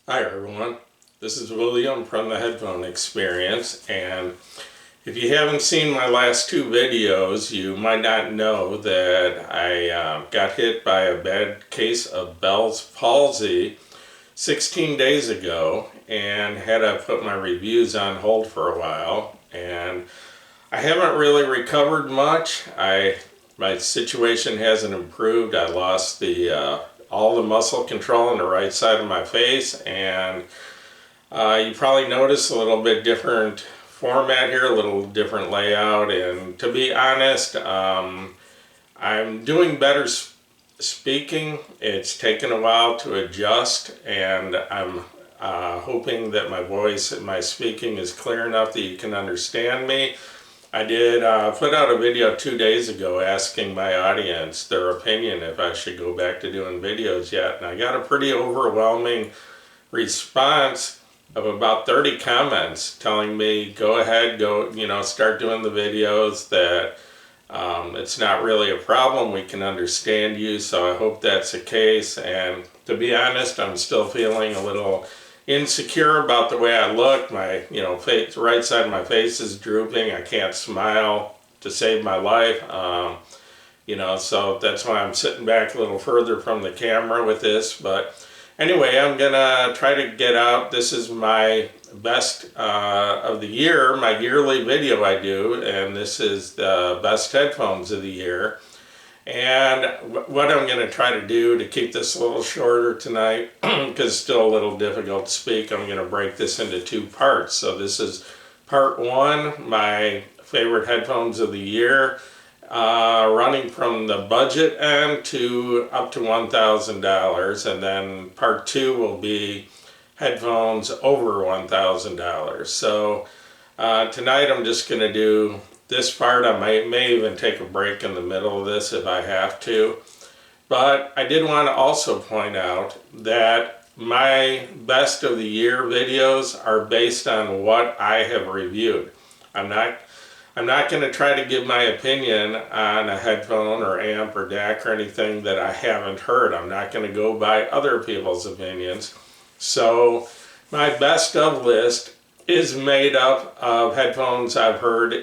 Hi everyone, this is William from the Headphone Experience, and if you haven't seen my last two videos, you might not know that I got hit by a bad case of Bell's palsy 16 days ago and had to put my reviews on hold for a while, and I haven't really recovered much. My situation hasn't improved. I lost all the muscle control on the right side of my face, and you probably notice a little bit different format here, a little different layout, and to be honest, I'm doing better speaking. It's taken a while to adjust, and I'm hoping that my voice and my speaking is clear enough that you can understand me. I did put out a video 2 days ago asking my audience their opinion if I should go back to doing videos yet, and I got a pretty overwhelming response of about 30 comments telling me go ahead, start doing the videos, that it's not really a problem, we can understand you. So I hope that's the case, and to be honest, I'm still feeling a little insecure about the way I look. My right side of my face is drooping. I can't smile to save my life. So that's why I'm sitting back a little further from the camera with this. But anyway, I'm gonna try to get out. This is my best of the year, my yearly video I do, and this is the best headphones of the year. And what I'm going to try to do to keep this a little shorter tonight, because it's still a little difficult to speak, I'm going to break this into two parts. So this is part one, my favorite headphones of the year, running from the budget end to up to $1,000. And then part two will be headphones over $1,000. So tonight I'm just going to do this part. I may even take a break in the middle of this if I have to. But I did want to also point out that my best of the year videos are based on what I have reviewed. I'm not going to try to give my opinion on a headphone or amp or DAC or anything that I haven't heard. I'm not going to go by other people's opinions. So my best of list is made up of headphones I've heard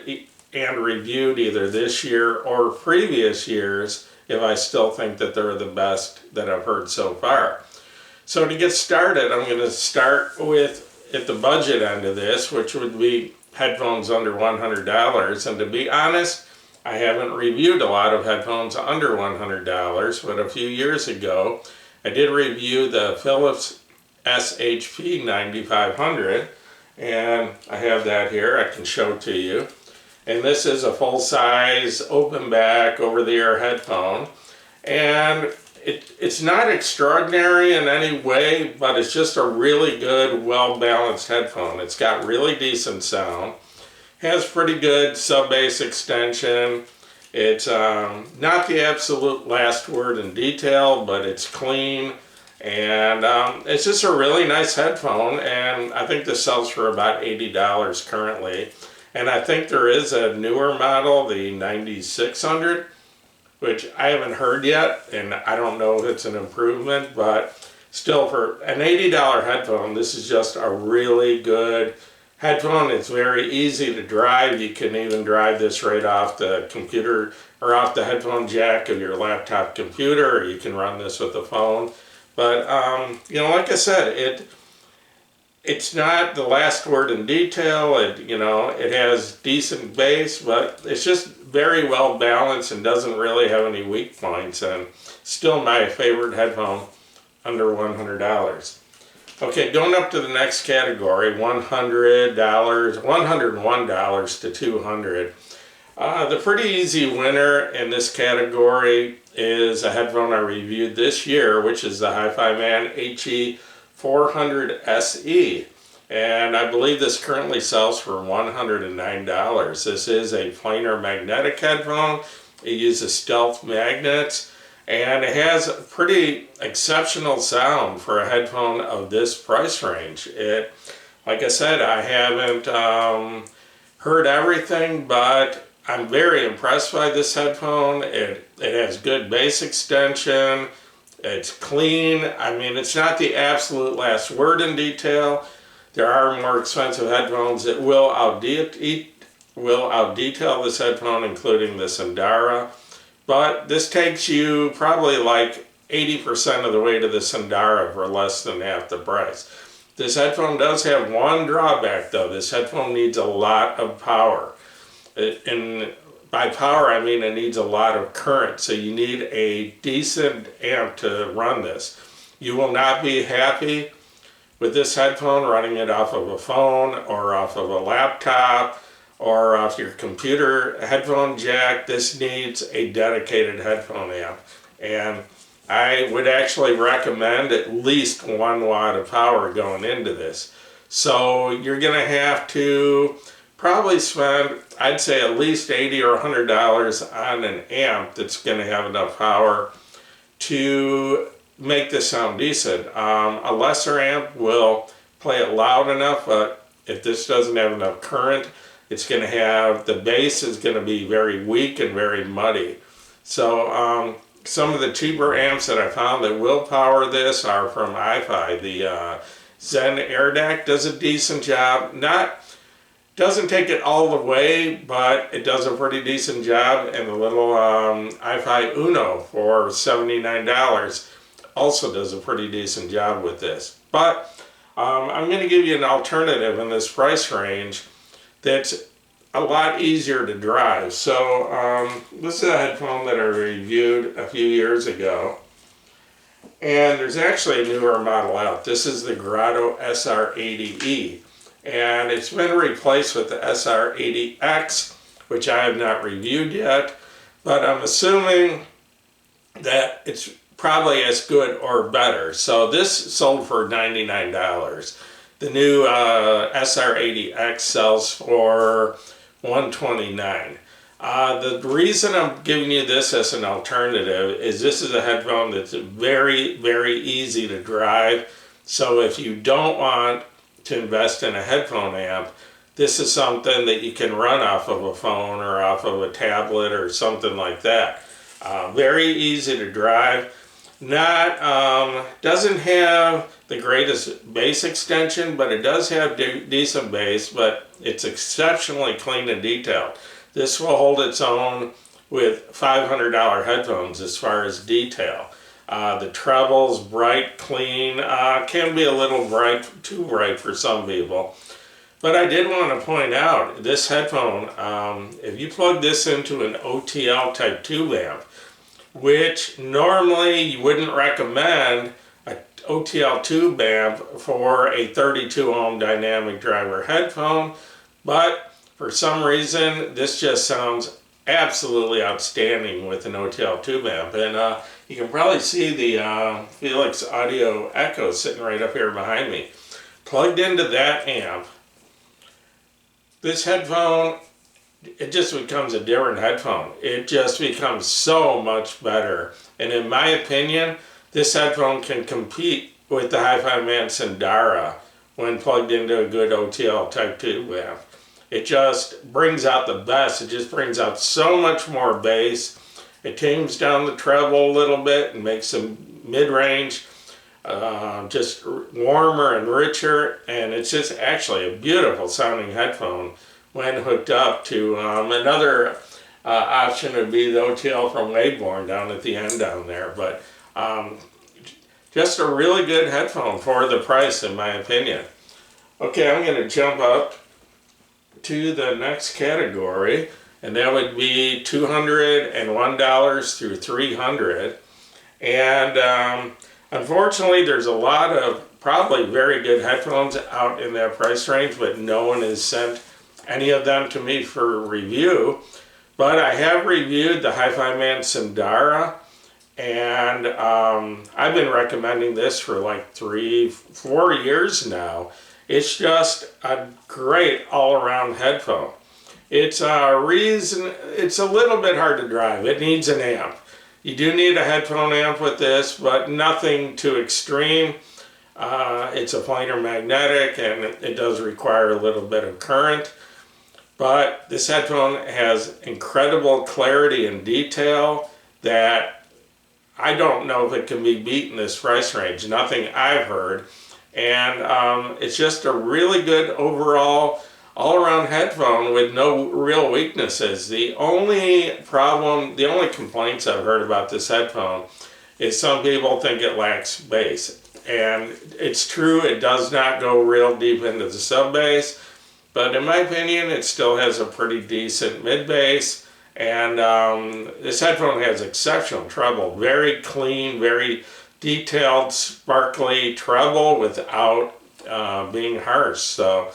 and reviewed either this year or previous years, if I still think that they're the best that I've heard so far. So to get started, I'm going to start with at the budget end of this, which would be headphones under $100. And to be honest, I haven't reviewed a lot of headphones under $100, but a few years ago I did review the Philips SHP 9500, and I have that here. I can show to you. And this is a full-size, open-back, over-the-air headphone. And it's not extraordinary in any way, but it's just a really good, well-balanced headphone. It's got really decent sound. Has pretty good sub-bass extension. It's not the absolute last word in detail, but it's clean. And it's just a really nice headphone, and I think this sells for about $80 currently. And I think there is a newer model, the 9600, which I haven't heard yet, and I don't know if it's an improvement, but still, for an $80 headphone, this is just a really good headphone. It's very easy to drive. You can even drive this right off the computer or off the headphone jack of your laptop computer, or you can run this with a phone. But, like I said, it's not the last word in detail. It has decent bass, but it's just very well balanced and doesn't really have any weak points, and still my favorite headphone under $100. Okay, going up to the next category, $101 to $200. The pretty easy winner in this category is a headphone I reviewed this year, which is the Hifiman HE400 SE. And I believe this currently sells for $109. This is a planar magnetic headphone. It uses stealth magnets, and it has a pretty exceptional sound for a headphone of this price range. Like I said, I haven't heard everything, but I'm very impressed by this headphone. It has good bass extension. It's clean. I mean, it's not the absolute last word in detail. There are more expensive headphones that will out-detail this headphone, including the Sundara. But this takes you probably like 80% of the way to the Sundara for less than half the price. This headphone does have one drawback though. This headphone needs a lot of power. And by power I mean it needs a lot of current. So you need a decent amp to run this. You will not be happy with this headphone running it off of a phone or off of a laptop or off your computer headphone jack. This needs a dedicated headphone amp. And I would actually recommend at least 1 watt of power going into this. So you're going to have to probably spend, I'd say, at least $80 or $100 on an amp that's going to have enough power to make this sound decent. A lesser amp will play it loud enough, but if this doesn't have enough current, it's going to have, the bass is going to be very weak and very muddy. So some of the cheaper amps that I found that will power this are from iFi. The Zen Air DAC does a decent job. Doesn't take it all the way, but it does a pretty decent job. And the little iFi Uno for $79 also does a pretty decent job with this. But I'm going to give you an alternative in this price range that's a lot easier to drive. So this is a headphone that I reviewed a few years ago, and there's actually a newer model out. This is the Grotto SR80E, and it's been replaced with the SR80X, which I have not reviewed yet, but I'm assuming that it's probably as good or better. So this sold for $99. The new SR80X sells for $129. The reason I'm giving you this as an alternative is this is a headphone that's very, very easy to drive. So if you don't want to invest in a headphone amp, this is something that you can run off of a phone or off of a tablet or something like that. Very easy to drive. Doesn't have the greatest bass extension, but it does have decent bass, but it's exceptionally clean and detailed. This will hold its own with $500 headphones as far as detail. The treble's bright, clean, can be a little bright, too bright for some people. But I did want to point out, this headphone, if you plug this into an OTL type tube amp, which normally you wouldn't recommend an OTL tube amp for a 32 ohm dynamic driver headphone, but for some reason this just sounds absolutely outstanding with an OTL tube amp. And you can probably see the Felix Audio Echo sitting right up here behind me. Plugged into that amp, this headphone, it just becomes a different headphone. It just becomes so much better. And in my opinion, this headphone can compete with the Hifiman Sundara when plugged into a good OTL type tube amp. It just brings out the best. It just brings out so much more bass. It tames down the treble a little bit and makes them mid-range just warmer and richer. And it's just actually a beautiful sounding headphone when hooked up to another option would be the OTL from Wayborn down at the end down there. But just a really good headphone for the price, in my opinion. Okay, I'm going to jump up to the next category, and that would be $201 through $300. And unfortunately, there's a lot of probably very good headphones out in that price range, but no one has sent any of them to me for review. But I have reviewed the Hifiman Sundara, and I've been recommending this for like 3-4 years now. It's just a great all-around headphone. It's a little bit hard to drive. It needs an amp. You do need a headphone amp with this, but nothing too extreme. It's a planar magnetic, and it does require a little bit of current. But this headphone has incredible clarity and detail that I don't know if it can be beat in this price range. Nothing I've heard. And it's just a really good overall, all-around headphone with no real weaknesses. The only problem, the only complaints I've heard about this headphone is some people think it lacks bass. And it's true, it does not go real deep into the sub bass, but in my opinion, it still has a pretty decent mid bass. And this headphone has exceptional treble, very clean, very detailed, sparkly treble without being harsh. So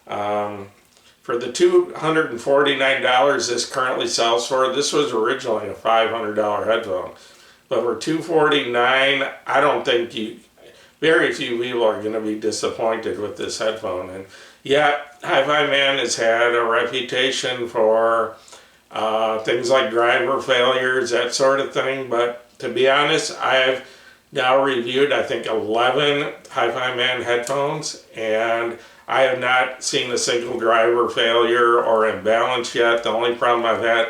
for the $249 this currently sells for, this was originally a $500 headphone. But for $249, I don't think very few people are going to be disappointed with this headphone. And yeah, Hifiman has had a reputation for things like driver failures, that sort of thing. But to be honest, I've now reviewed, I think, 11 Hifiman headphones, and I have not seen a single driver failure or imbalance yet. The only problem I've had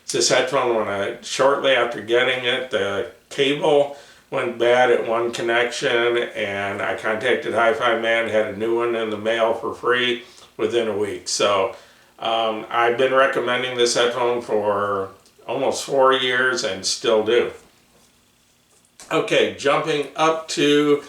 is this headphone, when shortly after getting it, the cable went bad at one connection, and I contacted Hifiman, had a new one in the mail for free within a week. So I've been recommending this headphone for almost 4 years and still do. Okay, jumping up to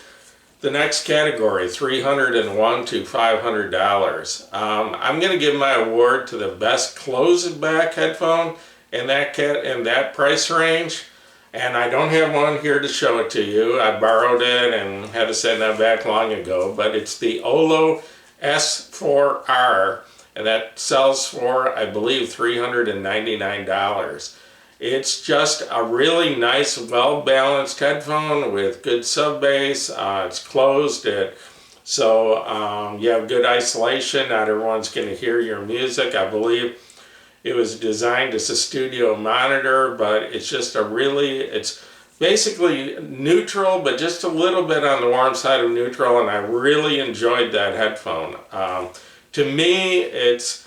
the next category, $301 to $500. I'm going to give my award to the best closed-back headphone in that price range. And I don't have one here to show it to you. I borrowed it and had to send that back long ago. But it's the Olo S4R, and that sells for, I believe, $399. It's just a really nice, well-balanced headphone with good sub bass. It's closed, so you have good isolation. Not everyone's going to hear your music. I believe it was designed as a studio monitor, but it's just it's basically neutral, but just a little bit on the warm side of neutral, and I really enjoyed that headphone. To me, it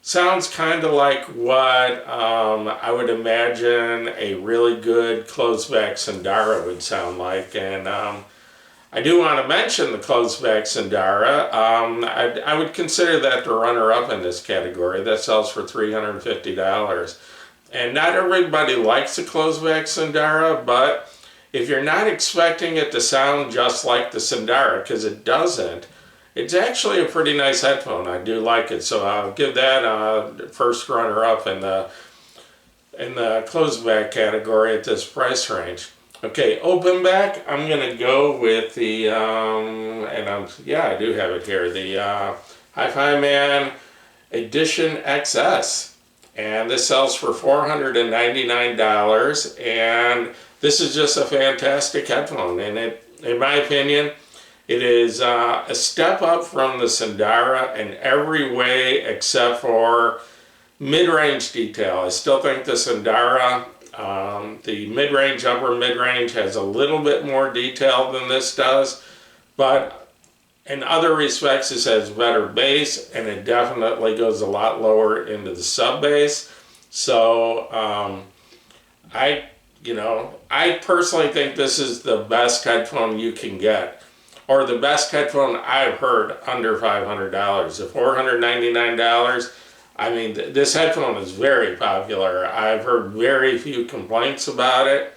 sounds kind of like what I would imagine a really good closed-back Sundara would sound like. And I do want to mention the closed-back Sundara. I would consider that the runner-up in this category. That sells for $350. And not everybody likes the closed-back Sundara, but if you're not expecting it to sound just like the Sundara, because it doesn't, it's actually a pretty nice headphone. I do like it, so I'll give that first runner-up in the closed-back category at this price range. Okay, open back, I'm going to go with the, I do have it here, the Hifiman Edition XS. And this sells for $499, and this is just a fantastic headphone. And in my opinion, it is a step up from the Sundara in every way except for mid-range detail. I still think the Sundara, the mid-range, upper mid-range has a little bit more detail than this does, but in other respects this has better bass, and it definitely goes a lot lower into the sub bass. So I personally think this is the best headphone you can get, or the best headphone I've heard under $500. At $499, I mean, this headphone is very popular. I've heard very few complaints about it.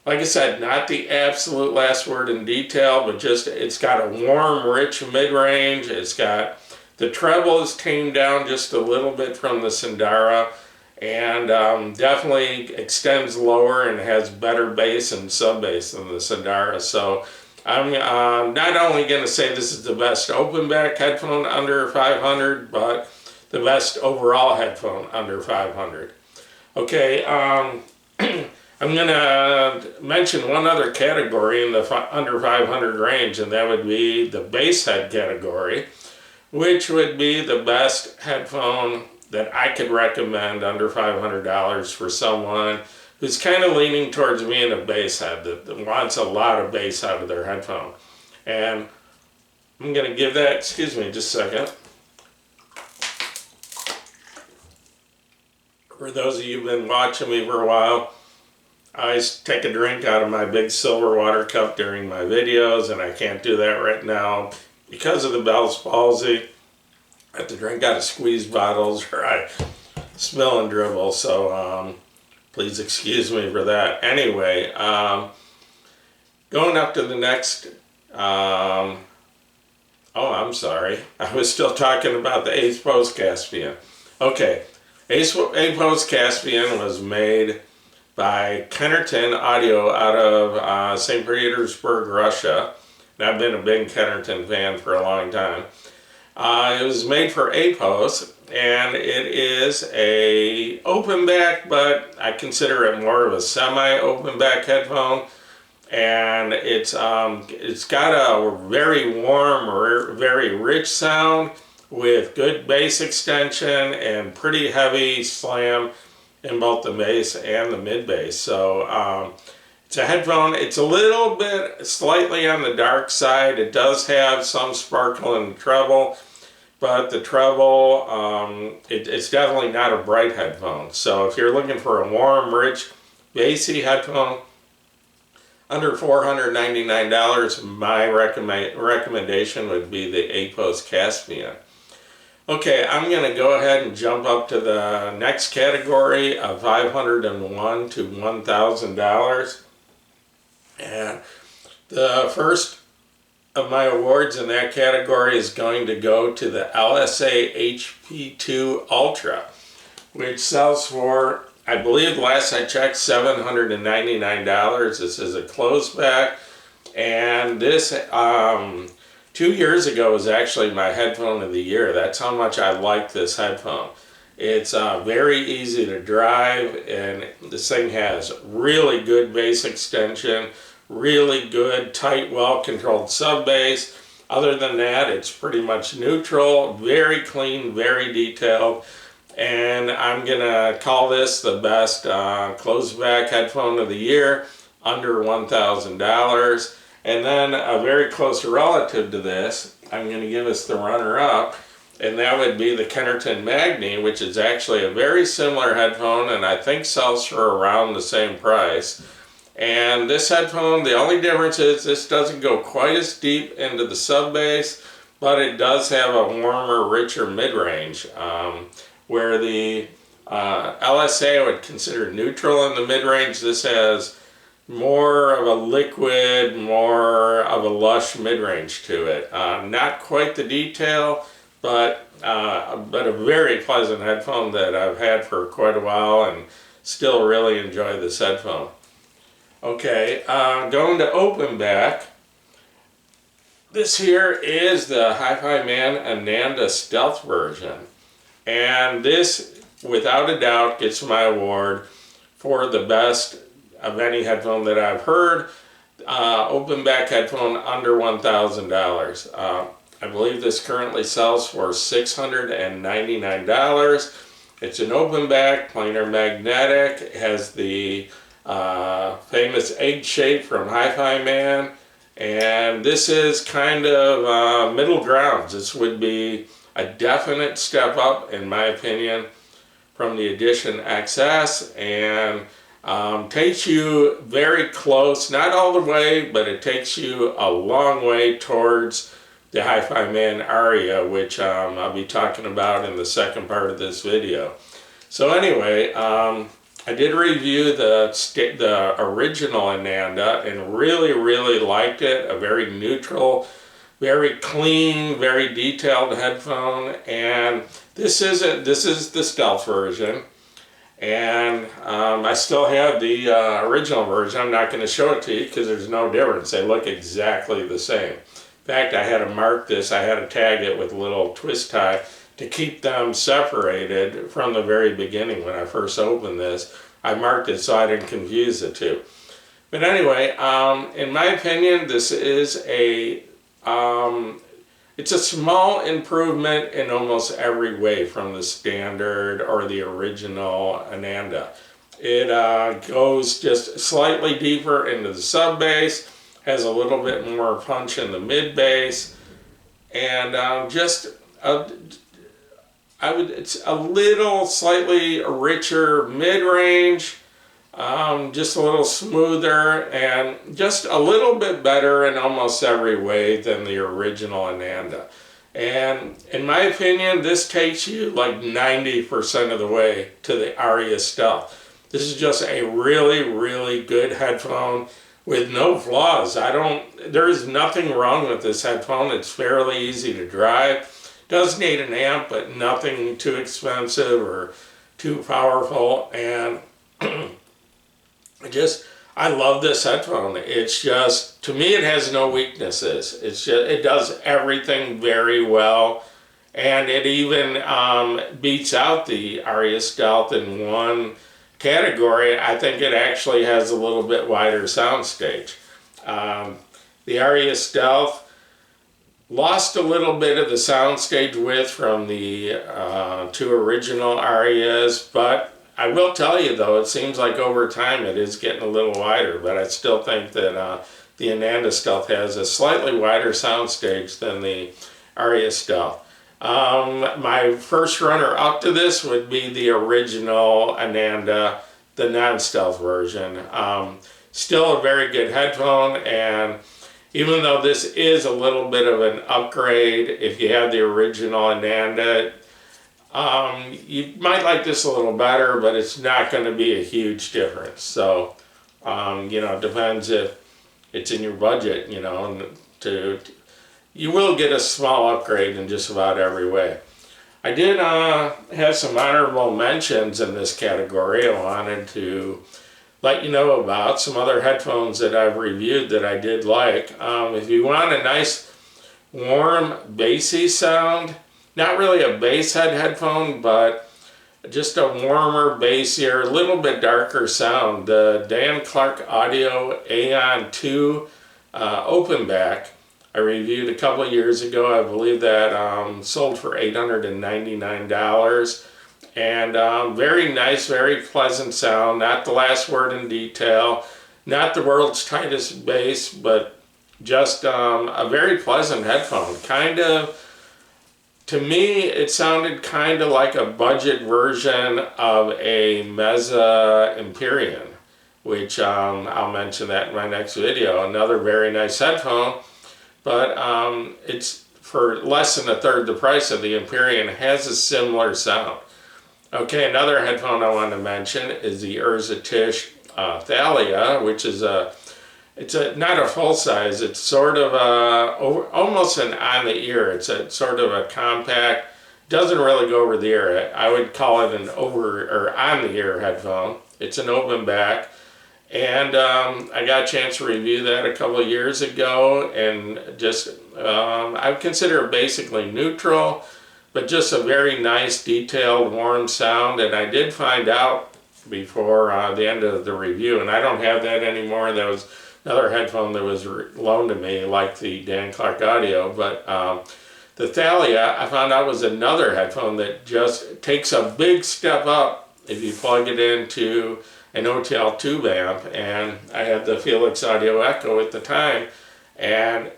Like I said, not the absolute last word in detail, but just it's got a warm, rich mid-range. It's got, the treble is tamed down just a little bit from the Sundara, and definitely extends lower and has better bass and sub bass than the Sundara. So I'm not only going to say this is the best open back headphone under $500, but the best overall headphone under $500. Okay, I'm going to mention one other category in the under 500 range, and that would be the bass head category, which would be the best headphone that I could recommend under $500 for someone who's kind of leaning towards being a bass head, that wants a lot of bass out of their headphone. And I'm going to give that, excuse me just a second. For those of you who've been watching me for a while, I always take a drink out of my big silver water cup during my videos, and I can't do that right now because of the Bell's palsy. I have to drink out of squeezed bottles or I spill and dribble, so please excuse me for that. Anyway, going up to the next, oh, I'm sorry. I was still talking about the APOS Caspian. Okay, APOS Caspian was made by Kennerton Audio out of St. Petersburg, Russia. And I've been a big Kennerton fan for a long time. It was made for APOS, and it is a open back, but I consider it more of a semi-open back headphone. And it's got a very warm, very rich sound with good bass extension and pretty heavy slam in both the bass and the mid bass. So it's a headphone. It's a little bit slightly on the dark side. It does have some sparkle in the treble, but the treble, it's definitely not a bright headphone. So if you're looking for a warm, rich, bassy headphone, under $499, my recommendation would be the APOS Caspian. Okay, I'm going to go ahead and jump up to the next category of $501 to $1,000. And the first of my awards in that category is going to go to the LSA HP2 Ultra, which sells for, I believe last I checked, $799. This is a closed back, and this 2 years ago was actually my headphone of the year. That's how much I like this headphone. It's very easy to drive, and this thing has really good bass extension, really good, tight, well-controlled sub bass. Other than that, it's pretty much neutral, very clean, very detailed. And I'm gonna call this the best closed back headphone of the year, under $1,000. And then a very close relative to this, I'm gonna give us the runner-up, and that would be the Kennerton Magni, which is actually a very similar headphone, and I think sells for around the same price. And this headphone, the only difference is this doesn't go quite as deep into the sub bass, but it does have a warmer, richer mid-range. Where the LSA I would consider neutral in the mid-range, this has more of a liquid, more of a lush mid-range to it. Not quite the detail, but a very pleasant headphone that I've had for quite a while and still really enjoy this headphone. Okay, going to open back. This here is the Hifiman Ananda Stealth version. And this, without a doubt, gets my award for the best of any headphone that I've heard. Open back headphone under $1,000. I believe this currently sells for $699. It's an open back, planar magnetic. It has the famous egg shape from Hifiman. And this is kind of middle ground. This would be a definite step up, in my opinion, from the Edition XS, and takes you very close, not all the way, but it takes you a long way towards the Hifiman Aria, which I'll be talking about in the second part of this video. So anyway, I did review the original Ananda and really liked it. A very neutral, very clean, very detailed headphone, and this is the stealth version, and I still have the original version. I'm not going to show it to you because there's no difference. They look exactly the same. In fact, I had to mark this. I had to tag it with a little twist tie to keep them separated from the very beginning. When I first opened this, I marked it so I didn't confuse the two. But anyway, in my opinion, this is it's a small improvement in almost every way from the standard or the original Ananda. It goes just slightly deeper into the sub bass, has a little bit more punch in the mid bass, and it's a little slightly richer mid range. just a little smoother and just a little bit better in almost every way than the original Ananda. And in my opinion, this takes you like 90% of the way to the Aria Stealth. This is just a really, really good headphone with no flaws. There's nothing wrong with this headphone. It's fairly easy to drive. Does need an amp, but nothing too expensive or too powerful. And I love this headphone. It's just, to me, it has no weaknesses. It does everything very well. And it even beats out the Aria Stealth in one category. I think it actually has a little bit wider soundstage. The Aria Stealth lost a little bit of the soundstage width from the two original Arias, but I will tell you though, it seems like over time it is getting a little wider, but I still think that the Ananda Stealth has a slightly wider soundstage than the Aria Stealth. My first runner up to this would be the original Ananda, the non-stealth version. Still a very good headphone, and even though this is a little bit of an upgrade, if you have the original Ananda, you might like this a little better, but it's not going to be a huge difference. So, it depends if it's in your budget, and you will get a small upgrade in just about every way. I did have some honorable mentions in this category. I wanted to let you know about some other headphones that I've reviewed that I did like. If you want a nice, warm, bassy sound, not really a bass head headphone, but just a warmer, bassier, a little bit darker sound, the Dan Clark Audio AEON 2 open back. I reviewed a couple of years ago. I believe that sold for $899. And very nice, very pleasant sound. Not the last word in detail. Not the world's tightest bass, but just a very pleasant headphone. To me, it sounded kind of like a budget version of a Mesa Empyrean, which I'll mention that in my next video. Another very nice headphone, but it's for less than a third the price of the Empyrean. Has a similar sound. Okay, another headphone I want to mention is the Tish Thalia, which is not a full size. It's sort of almost an on the ear. It's a sort of a compact. Doesn't really go over the ear. I would call it an over or on the ear headphone. It's an open back, and I got a chance to review that a couple of years ago, and just I would consider it basically neutral, but just a very nice, detailed, warm sound. And I did find out before the end of the review, and I don't have that anymore. That was another headphone that was loaned to me, like the Dan Clark Audio, but the Thalia, I found out, was another headphone that just takes a big step up if you plug it into an OTL tube amp. And I had the Felix Audio Echo at the time, and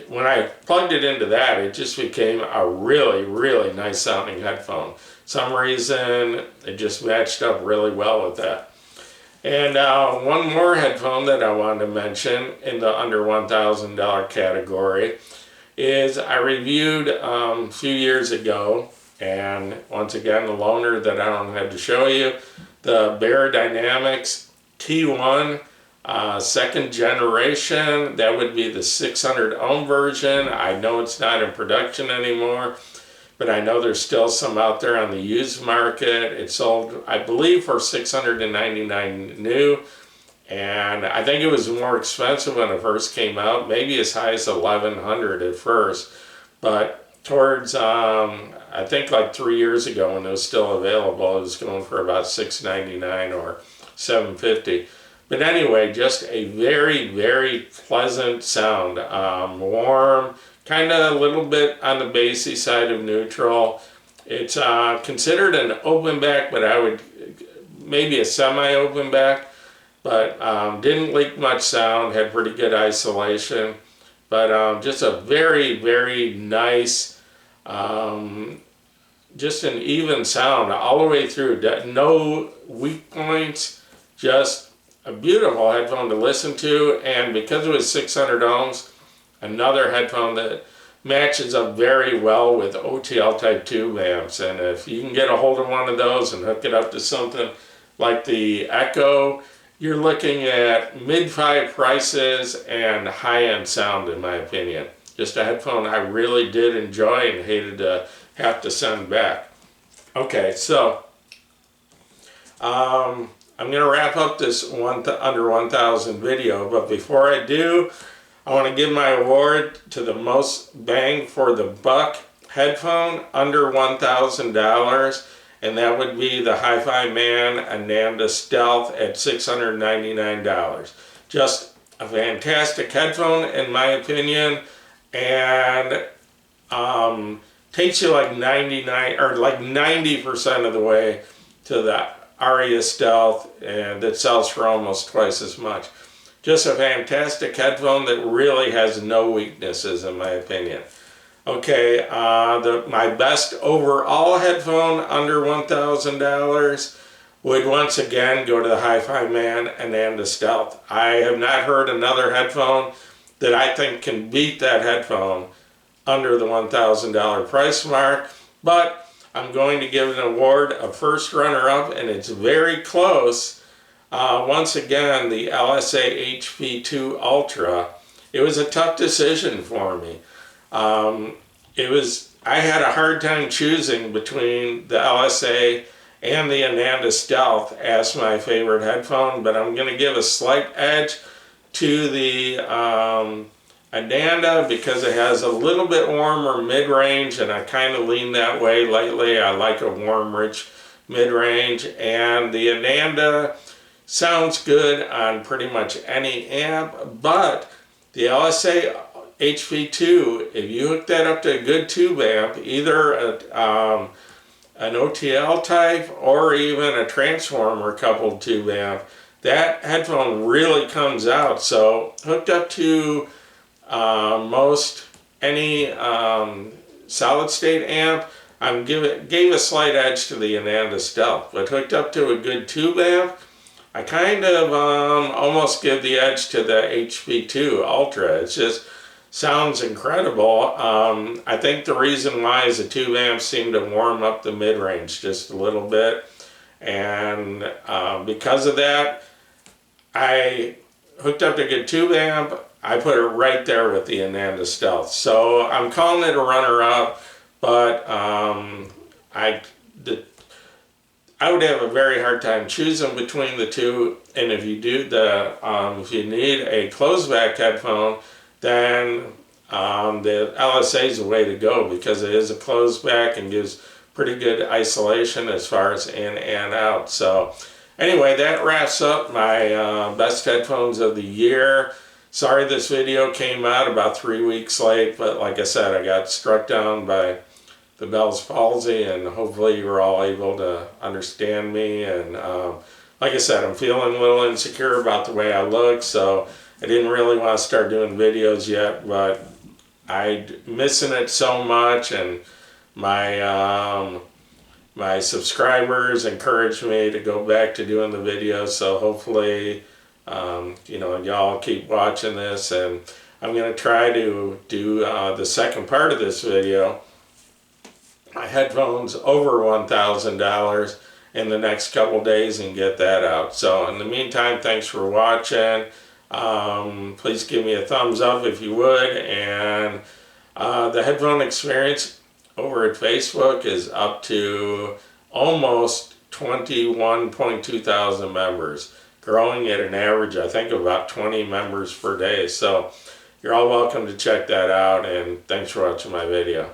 when I plugged it into that, it just became a really, really nice sounding headphone. Some reason it just matched up really well with that. And one more headphone that I wanted to mention in the under $1,000 category is I reviewed a few years ago, and once again the loaner that I don't have to show you, the Bear Dynamics T1 second generation. That would be the 600 ohm version. I know it's not in production anymore, but I know there's still some out there on the used market. It sold, I believe, for $699 new, and I think it was more expensive when it first came out, maybe as high as $1,100 at first, but towards I think like 3 years ago when it was still available, it was going for about $699 or $750. But anyway, just a very, very pleasant sound, warm, kind of a little bit on the bassy side of neutral. It's considered an open back, but I would maybe a semi-open back, but didn't leak much sound, had pretty good isolation, but just a very, very nice, just an even sound all the way through. No weak points, just a beautiful headphone to listen to, and because it was 600 ohms, another headphone that matches up very well with OTL type tube amps. And if you can get a hold of one of those and hook it up to something like the Echo, you're looking at mid-5 prices and high-end sound, in my opinion. Just a headphone I really did enjoy and hated to have to send back. Okay, so I'm going to wrap up this under 1,000 video, but before I do, I want to give my award to the most bang for the buck headphone under $1,000, and that would be the Hifiman Ananda Stealth at $699. Just a fantastic headphone in my opinion, and takes you like 99 or like 90% of the way to the Aria Stealth, and that sells for almost twice as much. Just a fantastic headphone that really has no weaknesses in my opinion. Okay, my best overall headphone under $1,000 would once again go to the Hifiman Ananda Stealth. I have not heard another headphone that I think can beat that headphone under the $1,000 price mark, but I'm going to give an award a first runner-up, and it's very close. Once again, the LSA HP2 Ultra. It was a tough decision for me. I had a hard time choosing between the LSA and the Ananda Stealth as my favorite headphone, but I'm going to give a slight edge to the Ananda because it has a little bit warmer mid-range, and I kind of lean that way lately. I like a warm, rich mid-range, and the Ananda sounds good on pretty much any amp, but the LSA HP2, if you hook that up to a good tube amp, either an OTL type or even a transformer coupled tube amp, that headphone really comes out. So hooked up to most any solid state amp, I gave a slight edge to the Ananda Stealth, but hooked up to a good tube amp, I kind of almost give the edge to the HP2 Ultra. It just sounds incredible. I think the reason why is the tube amps seem to warm up the mid-range just a little bit, and because of that, I hooked up to a good tube amp. I put it right there with the Ananda Stealth. So I'm calling it a runner-up, but I would have a very hard time choosing between the two. And if you do if you need a closed back headphone, then the LSA is the way to go because it is a closed back and gives pretty good isolation as far as in and out. So anyway, that wraps up my best headphones of the year. Sorry this video came out about 3 weeks late, but like I said, I got struck down by the Bell's palsy, and hopefully you were all able to understand me. And like I said, I'm feeling a little insecure about the way I look, so I didn't really want to start doing videos yet, but I'm missing it so much, and my subscribers encouraged me to go back to doing the videos, so hopefully y'all keep watching this, and I'm going to try to do the second part of this video, my headphones over $1,000 in the next couple days, and get that out. So in the meantime, thanks for watching. Please give me a thumbs up if you would, and the headphone experience over at Facebook is up to almost 21.2 thousand members, growing at an average I think of about 20 members per day. So you're all welcome to check that out, and thanks for watching my video.